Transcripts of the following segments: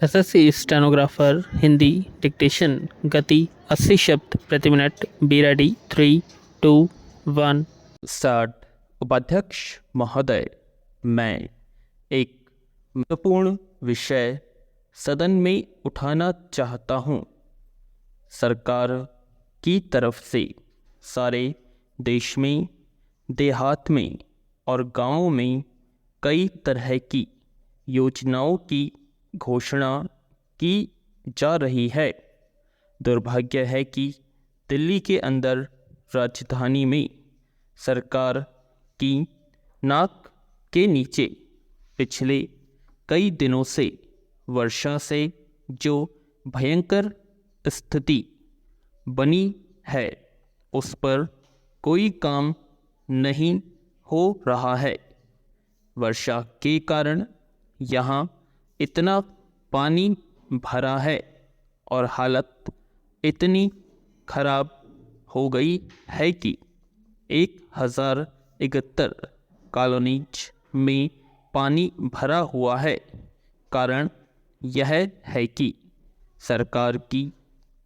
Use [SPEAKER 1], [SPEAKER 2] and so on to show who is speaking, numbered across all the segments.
[SPEAKER 1] SSC stenographer Hindi dictation गति 80 शब्द प्रति मिनट। Be ready 3, 2, 1
[SPEAKER 2] start. उपाध्यक्ष महोदय, मैं एक महत्वपूर्ण विषय सदन में उठाना चाहता हूँ। सरकार की तरफ से सारे देश में, देहात में और गांवों में कई तरह की योजनाओं की घोषणा की जा रही है। दुर्भाग्य है कि दिल्ली के अंदर राजधानी में सरकार की नाक के नीचे पिछले कई दिनों से वर्षा से जो भयंकर स्थिति बनी है उस पर कोई काम नहीं हो रहा है। वर्षा के कारण यहाँ इतना पानी भरा है और हालत इतनी खराब हो गई है कि 1071 कॉलोनीज में पानी भरा हुआ है। कारण यह है कि सरकार की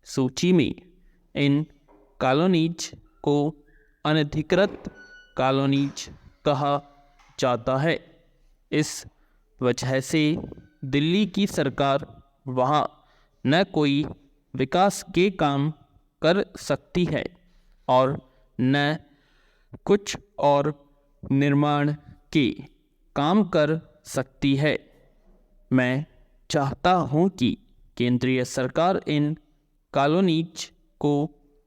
[SPEAKER 2] सूची में इन कॉलोनीज को अनधिकृत कॉलोनीज कहा जाता है। इस वजह से दिल्ली की सरकार वहाँ न कोई विकास के काम कर सकती है और न कुछ और निर्माण के काम कर सकती है। मैं चाहता हूँ कि केंद्रीय सरकार इन कॉलोनीज को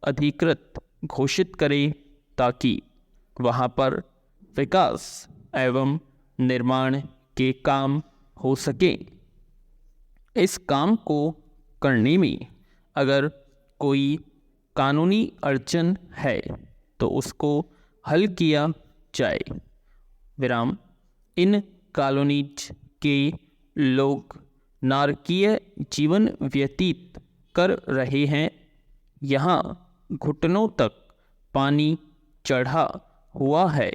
[SPEAKER 2] अधिकृत घोषित करे ताकि वहाँ पर विकास एवं निर्माण के काम हो सके। इस काम को करने में अगर कोई कानूनी अड़चन है तो उसको हल किया जाए। विराम। इन कॉलोनीज के लोग नारकीय जीवन व्यतीत कर रहे हैं। यहाँ घुटनों तक पानी चढ़ा हुआ है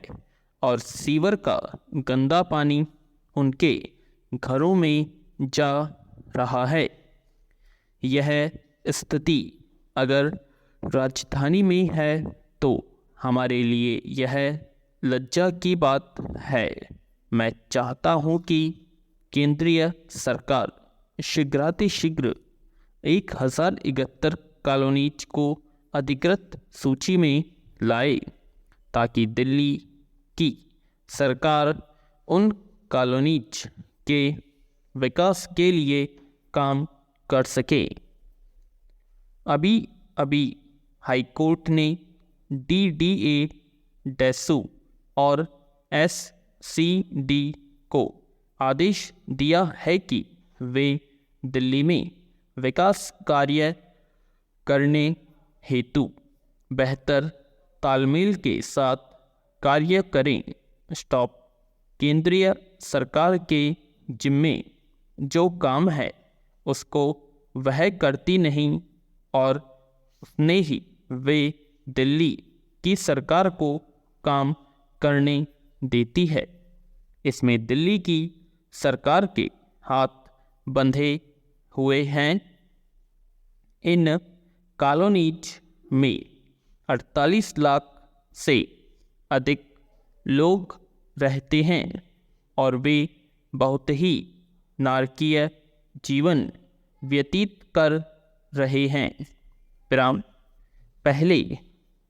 [SPEAKER 2] और सीवर का गंदा पानी उनके घरों में जा रहा है। यह स्थिति अगर राजधानी में है तो हमारे लिए यह लज्जा की बात है। मैं चाहता हूँ कि केंद्रीय सरकार शीघ्रातिशीघ्र 1071 कॉलोनीज को अधिकृत सूची में लाए ताकि दिल्ली की सरकार उन कॉलोनीज के विकास के लिए काम कर सके। अभी अभी हाईकोर्ट ने डीडीए, डेसू और एससीडी को आदेश दिया है कि वे दिल्ली में विकास कार्य करने हेतु बेहतर तालमेल के साथ कार्य करें। स्टॉप। केंद्रीय सरकार के जिम्मे जो काम है उसको वह करती नहीं और उसने ही वे दिल्ली की सरकार को काम करने देती है। इसमें दिल्ली की सरकार के हाथ बंधे हुए हैं। इन कॉलोनीज में 48 लाख से अधिक लोग रहते हैं और वे बहुत ही नारकीय जीवन व्यतीत कर रहे हैं। विराम। पहले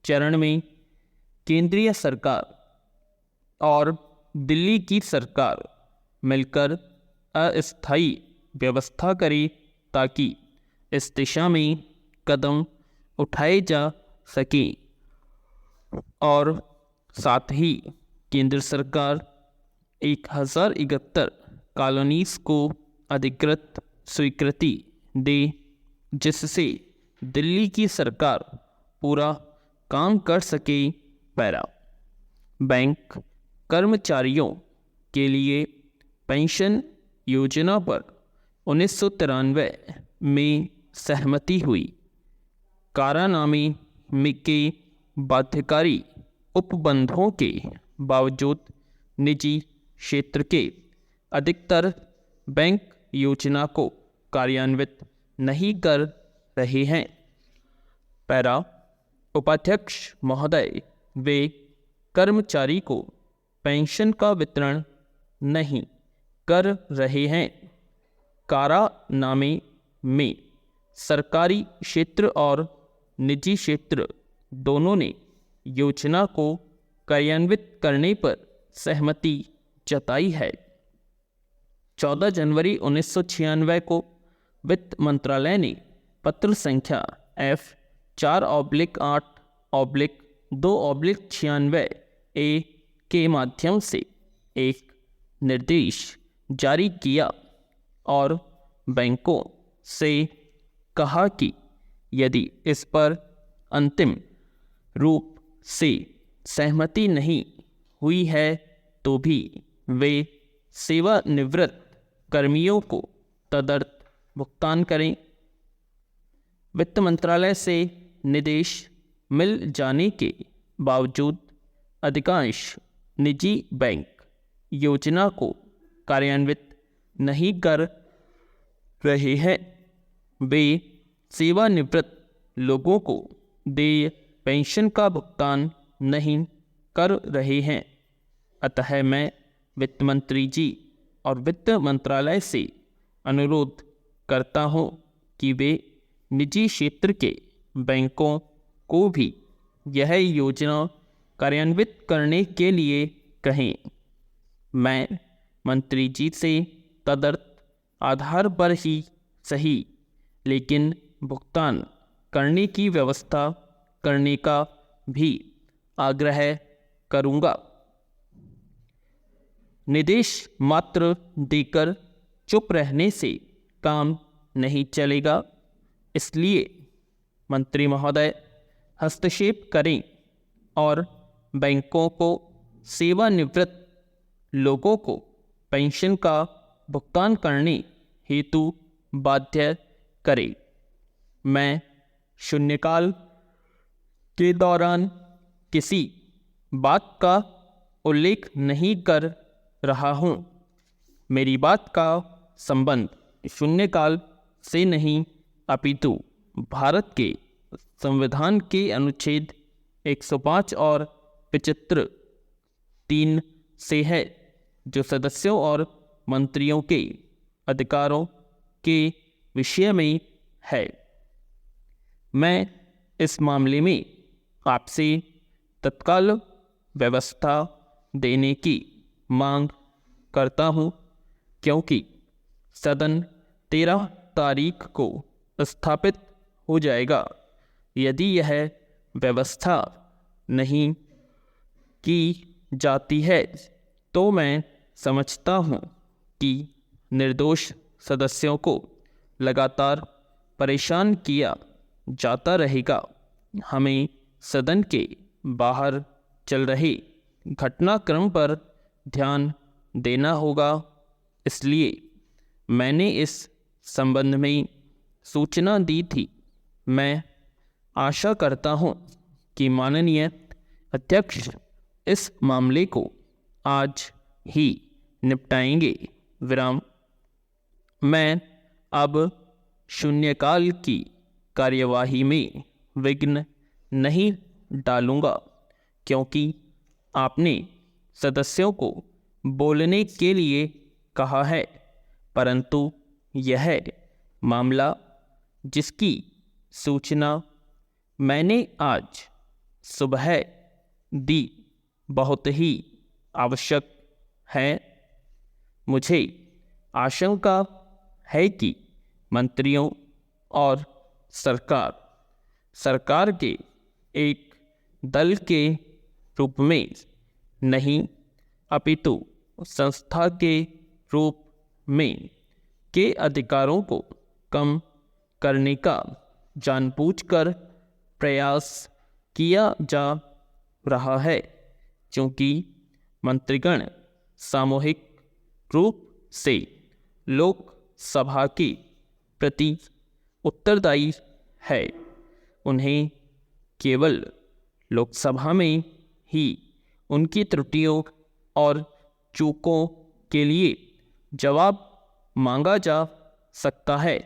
[SPEAKER 2] चरण में केंद्रीय सरकार और दिल्ली की सरकार मिलकर अस्थायी व्यवस्था करे ताकि इस दिशा में कदम उठाए जा सके और साथ ही केंद्र सरकार 1071 कॉलोनीज को अधिकृत स्वीकृति दे जिससे दिल्ली की सरकार पूरा काम कर सके। पैरा। बैंक कर्मचारियों के लिए पेंशन योजना पर 1993 में सहमति हुई। कारानामे के बाध्यकारी उपबंधों के बावजूद निजी क्षेत्र के अधिकतर बैंक योजना को कार्यान्वित नहीं कर रहे हैं। पैरा उपाध्यक्ष महोदय, वे कर्मचारी को पेंशन का वितरण नहीं कर रहे हैं। कारानामे में सरकारी क्षेत्र और निजी क्षेत्र दोनों ने योजना को कार्यान्वित करने पर सहमति जताई है। 14 जनवरी 1996 को वित्त मंत्रालय ने पत्र संख्या F4/8/2/96 के माध्यम से एक निर्देश जारी किया और बैंकों से कहा कि यदि इस पर अंतिम रूप से सहमति नहीं हुई है तो भी वे सेवानिवृत्त कर्मियों को तदर्थ भुगतान करें। वित्त मंत्रालय से निर्देश मिल जाने के बावजूद अधिकांश निजी बैंक योजना को कार्यान्वित नहीं कर रहे हैं। वे सेवानिवृत्त लोगों को देय पेंशन का भुगतान नहीं कर रहे हैं। अतः मैं वित्त मंत्री जी और वित्त मंत्रालय से अनुरोध करता हूं कि वे निजी क्षेत्र के बैंकों को भी यह योजना कार्यान्वित करने के लिए कहें। मैं मंत्री जी से तदर्थ आधार पर ही सही लेकिन भुगतान करने की व्यवस्था करने का भी आग्रह करूंगा। निर्देश मात्र देकर चुप रहने से काम नहीं चलेगा, इसलिए मंत्री महोदय हस्तक्षेप करें और बैंकों को सेवानिवृत्त लोगों को पेंशन का भुगतान करने हेतु बाध्य करें। मैं शून्यकाल के दौरान किसी बात का उल्लेख नहीं कर रहा हूँ। मेरी बात का संबंध शून्यकाल से नहीं अपितु भारत के संविधान के अनुच्छेद 105 और 75(3) से है, जो सदस्यों और मंत्रियों के अधिकारों के विषय में है। मैं इस मामले में आपसे तत्काल व्यवस्था देने की मांग करता हूं, क्योंकि सदन 13 तारीख को स्थापित हो जाएगा। यदि यह व्यवस्था नहीं की जाती है तो मैं समझता हूं कि निर्दोष सदस्यों को लगातार परेशान किया जाता रहेगा। हमें सदन के बाहर चल रहे घटनाक्रम पर ध्यान देना होगा, इसलिए मैंने इस संबंध में सूचना दी थी। मैं आशा करता हूं कि माननीय अध्यक्ष इस मामले को आज ही निपटाएंगे। विराम। मैं अब शून्यकाल की कार्यवाही में विघ्न नहीं डालूंगा, क्योंकि आपने सदस्यों को बोलने के लिए कहा है, परंतु यह मामला जिसकी सूचना मैंने आज सुबह दी बहुत ही आवश्यक है। मुझे आशंका है कि मंत्रियों और सरकार के एक दल के रूप में नहीं अपितु संस्था के रूप में के अधिकारों को कम करने का जानबूझकर प्रयास किया जा रहा है, क्योंकि मंत्रीगण सामूहिक रूप से लोकसभा के प्रति उत्तरदायी है। उन्हें केवल लोकसभा में ही उनकी त्रुटियों और चूकों के लिए जवाब मांगा जा सकता है,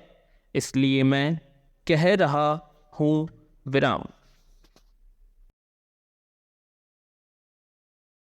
[SPEAKER 2] इसलिए मैं कह रहा हूँ विराम।